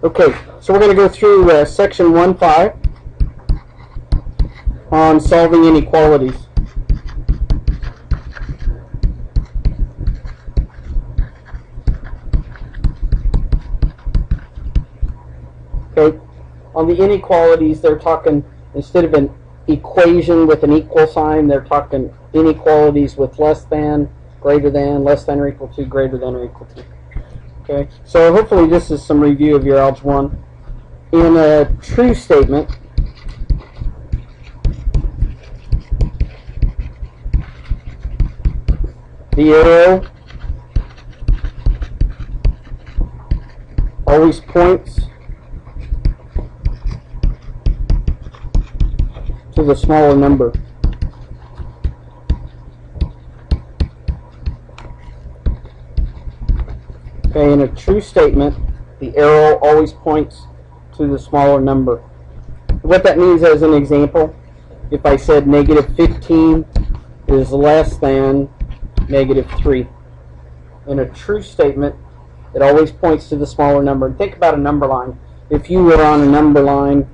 Okay, so we're going to go through section 1.5 on solving inequalities. Okay, on the inequalities, they're talking, instead of an equation with an equal sign, they're talking inequalities with less than, greater than, less than or equal to, greater than or equal to. Okay, so hopefully this is some review of your Algebra 1. In a true statement, the arrow always points to the smaller number. Okay, in a true statement, the arrow always points to the smaller number. What that means, as an example, if I said negative 15 is less than negative 3. In a true statement, it always points to the smaller number. And think about a number line. If you were on a number line,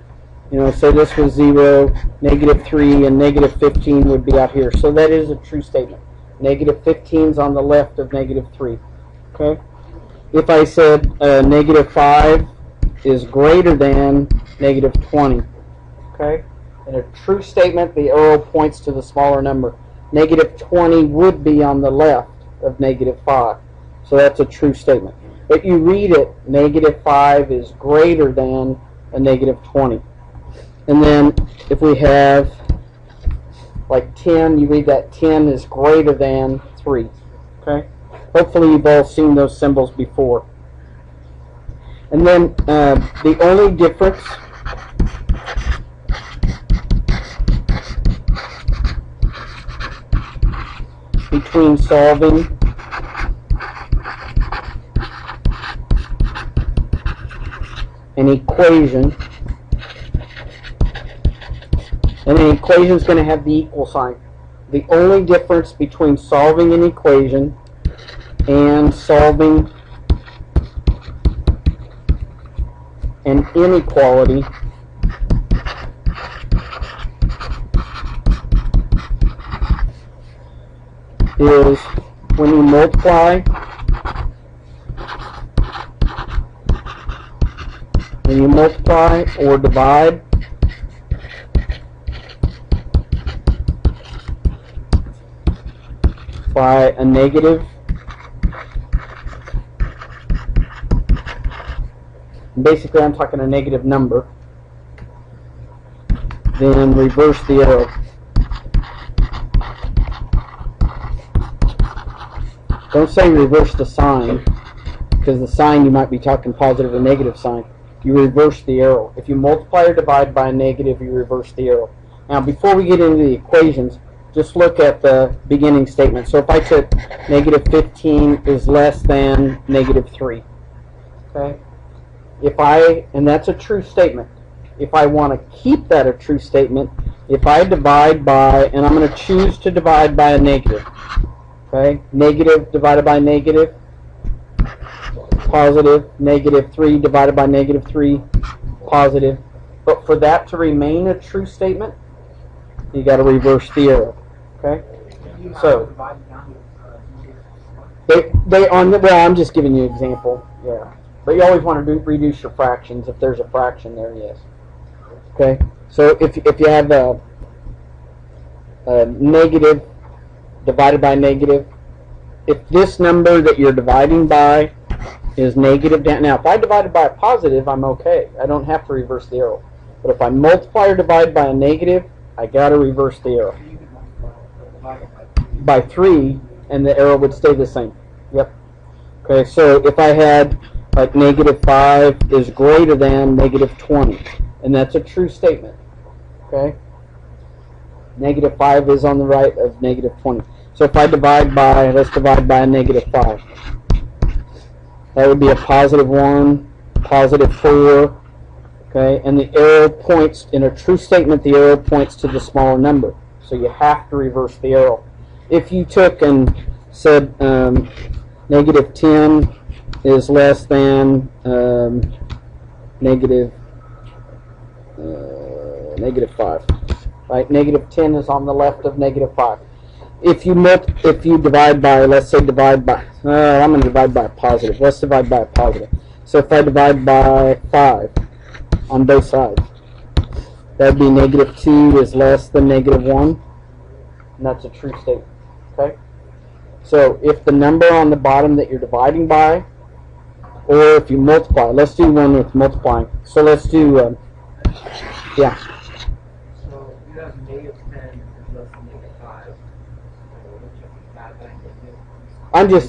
say this was 0, negative 3, and negative 15 would be out here. So that is a true statement. Negative 15 is on the left of negative 3. Okay? If I said negative 5 is greater than negative 20. Okay? In a true statement, the arrow points to the smaller number. Negative 20 would be on the left of negative 5. So that's a true statement. But you read it, negative 5 is greater than a negative 20. And then if we have like 10, you read that 10 is greater than 3. Okay? Hopefully you've all seen those symbols before. And then the only difference between solving an equation, and an equation is going to have the equal sign. The only difference between solving an equation and solving an inequality is when you multiply or divide by a negative, basically I'm talking a negative number, then reverse the arrow. Don't say reverse the sign, because the sign you might be talking positive or negative sign. You reverse the arrow. If you multiply or divide by a negative, you reverse the arrow. Now, before we get into the equations, just look at the beginning statement. So if I took negative 15 is less than negative 3. Okay? And that's a true statement. If I want to keep that a true statement, if I divide by, and I'm going to choose to divide by a negative. Okay? Negative divided by negative, positive. Negative 3 divided by negative 3, positive. But for that to remain a true statement, you got to reverse the arrow. Okay? So well, I'm just giving you an example. Yeah. But you always want to reduce your fractions. If there's a fraction there, yes. Okay? So if you have a negative divided by negative, if this number that you're dividing by is negative, now if I divided by a positive, I'm okay. I don't have to reverse the arrow. But if I multiply or divide by a negative, I got to reverse the arrow. By 3, and the arrow would stay the same. Yep. Okay, so if I had like negative 5 is greater than negative 20, and that's a true statement. Okay? Negative 5 is on the right of negative 20. So if I divide by, let's divide by a negative 5. That would be a positive 1, positive 4. Okay, and the arrow points, in a true statement, the arrow points to the smaller number. So you have to reverse the arrow. If you took and said negative 10 is less than negative 5. Right? Negative 10 is on the left of negative 5. If you divide by, let's say divide by, I'm going to divide by a positive. Let's divide by a positive. So if I divide by 5 on both sides, that would be negative 2 is less than negative 1. And that's a true statement. Okay? So if the number on the bottom that you're dividing by, or if you multiply, let's do one with multiplying. So let's do, yeah. So you have negative 10 is less than negative 5.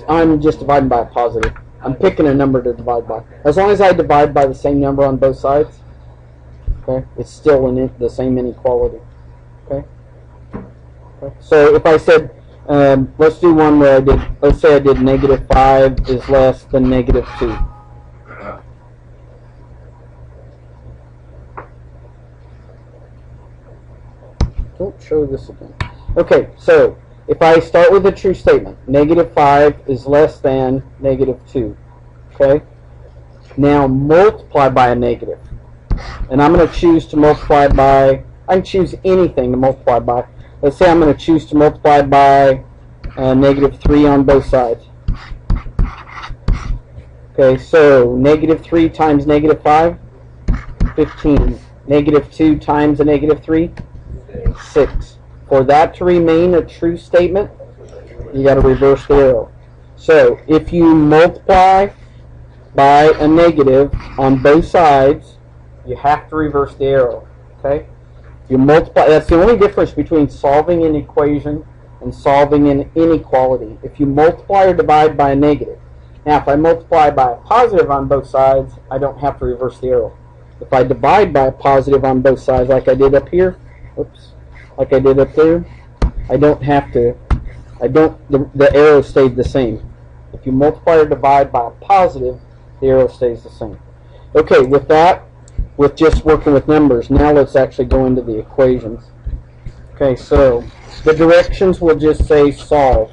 I'm just dividing by a positive. I'm picking a number to divide by. As long as I divide by the same number on both sides, okay, it's still the same inequality. Okay. So if I said, let's do one where let's say I did negative 5 is less than negative 2. Don't show this again. Okay, so if I start with a true statement, negative 5 is less than negative 2. Okay? Now multiply by a negative. And I'm going to choose to multiply by, I can choose anything to multiply by. Let's say I'm going to choose to multiply by negative 3 on both sides. Okay, so negative 3 times negative 5, 15. Negative 2 times a negative 3, 6. For that to remain a true statement, you got to reverse the arrow. So if you multiply by a negative on both sides, you have to reverse the arrow. Okay? You multiply. That's the only difference between solving an equation and solving an inequality. If you multiply or divide by a negative. Now, if I multiply by a positive on both sides, I don't have to reverse the arrow. If I divide by a positive on both sides, like I did up here, like I did up there, I don't have to. The arrow stayed the same. If you multiply or divide by a positive, the arrow stays the same. Okay, with that, with just working with numbers, now let's actually go into the equations. Okay, so the directions will just say solve.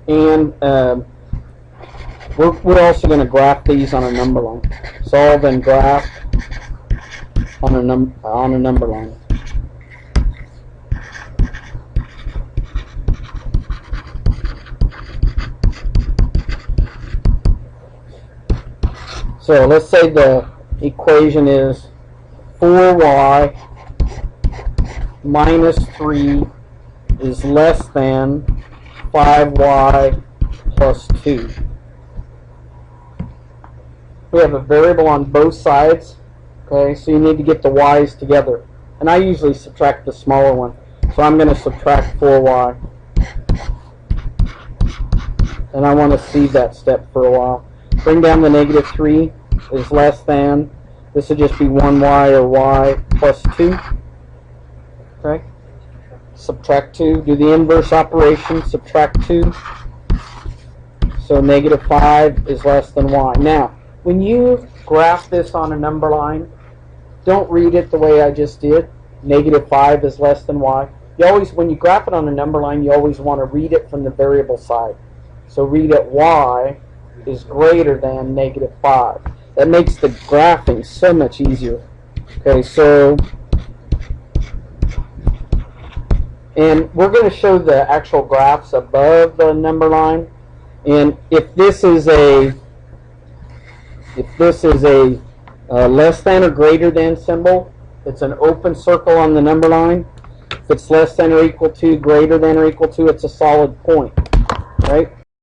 And we're also going to graph these on a number line. Solve and graph on a number line. So let's say the equation is 4y minus 3 is less than 5y plus 2. We have a variable on both sides, okay, so you need to get the y's together. And I usually subtract the smaller one. So I'm going to subtract 4y. And I want to see that step for a while. Bring down the negative 3 is less than, this would just be 1y or y plus 2. Okay? Subtract 2. Do the inverse operation. Subtract 2. So negative 5 is less than y. Now, when you graph this on a number line, don't read it the way I just did. Negative 5 is less than y. You always, when you graph it on a number line, you always want to read it from the variable side. So read it y is greater than negative 5. That makes the graphing so much easier. Okay, so, and we're going to show the actual graphs above the number line. And if this is a less than or greater than symbol, it's an open circle on the number line. If it's less than or equal to, greater than or equal to, it's a solid point. Right?